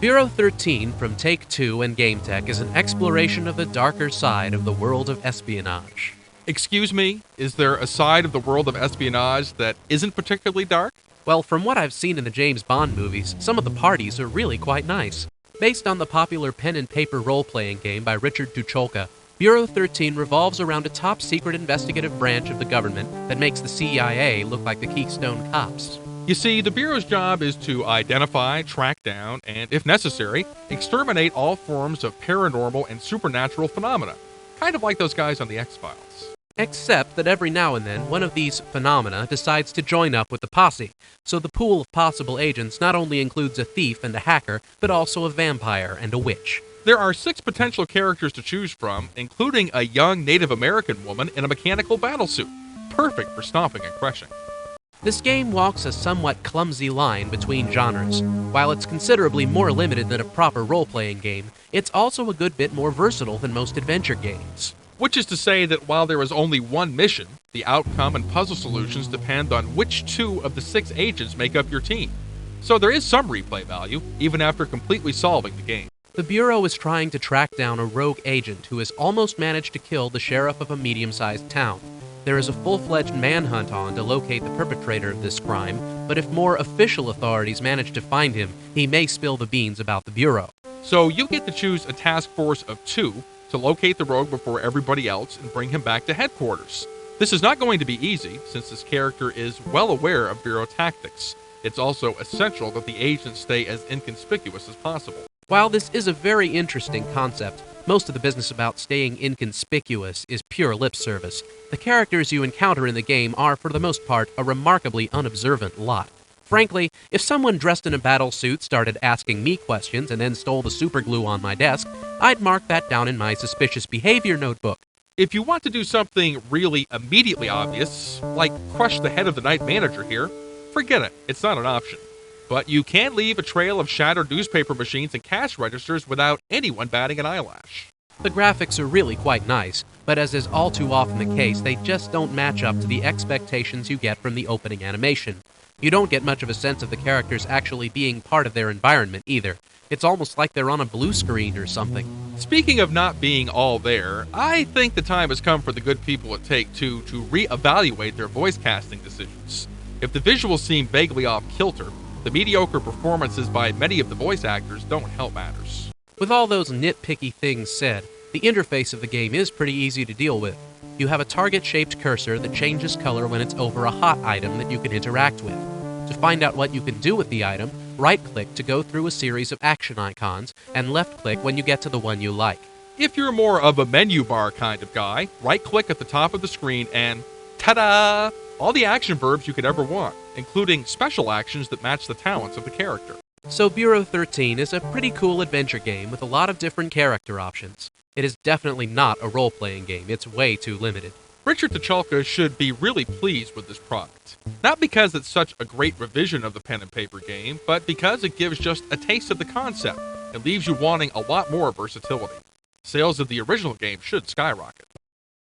Bureau 13 from Take-Two and GameTech is an exploration of the darker side of the world of espionage. Excuse me, is there a side of the world of espionage that isn't particularly dark? Well, from what I've seen in the James Bond movies, some of the parties are really quite nice. Based on the popular pen and paper role-playing game by Richard Tucholka, Bureau 13 revolves around a top-secret investigative branch of the government that makes the CIA look like the Keystone Cops. You see, the Bureau's job is to identify, track down, and, if necessary, exterminate all forms of paranormal and supernatural phenomena. Kind of like those guys on the X-Files. Except that every now and then, one of these phenomena decides to join up with the posse, so the pool of possible agents not only includes a thief and a hacker, but also a vampire and a witch. There are 6 potential characters to choose from, including a young Native American woman in a mechanical battlesuit. Perfect for stomping and crushing. This game walks a somewhat clumsy line between genres. While it's considerably more limited than a proper role-playing game, it's also a good bit more versatile than most adventure games. Which is to say that while there is only one mission, the outcome and puzzle solutions depend on which 2 of the 6 agents make up your team. So there is some replay value, even after completely solving the game. The Bureau is trying to track down a rogue agent who has almost managed to kill the sheriff of a medium-sized town. There is a full-fledged manhunt on to locate the perpetrator of this crime, but if more official authorities manage to find him, he may spill the beans about the Bureau. So you get to choose a task force of 2 to locate the rogue before everybody else and bring him back to headquarters. This is not going to be easy, since this character is well aware of Bureau tactics. It's also essential that the agents stay as inconspicuous as possible. While this is a very interesting concept, most of the business about staying inconspicuous is pure lip service. The characters you encounter in the game are, for the most part, a remarkably unobservant lot. Frankly, if someone dressed in a battle suit started asking me questions and then stole the superglue on my desk, I'd mark that down in my suspicious behavior notebook. If you want to do something really immediately obvious, like crush the head of the night manager here, forget it, it's not an option. But you can leave a trail of shattered newspaper machines and cash registers without anyone batting an eyelash. The graphics are really quite nice, but as is all too often the case, they just don't match up to the expectations you get from the opening animation. You don't get much of a sense of the characters actually being part of their environment either. It's almost like they're on a blue screen or something. Speaking of not being all there, I think the time has come for the good people at Take-Two to re-evaluate their voice casting decisions. If the visuals seem vaguely off kilter, the mediocre performances by many of the voice actors don't help matters. With all those nitpicky things said, the interface of the game is pretty easy to deal with. You have a target-shaped cursor that changes color when it's over a hot item that you can interact with. To find out what you can do with the item, right-click to go through a series of action icons, and left-click when you get to the one you like. If you're more of a menu bar kind of guy, right-click at the top of the screen and ta-da! All the action verbs you could ever want, including special actions that match the talents of the character. So Bureau 13 is a pretty cool adventure game with a lot of different character options. It is definitely not a role-playing game, it's way too limited. Richard Tucholka should be really pleased with this product. Not because it's such a great revision of the pen and paper game, but because it gives just a taste of the concept and leaves you wanting a lot more versatility. Sales of the original game should skyrocket.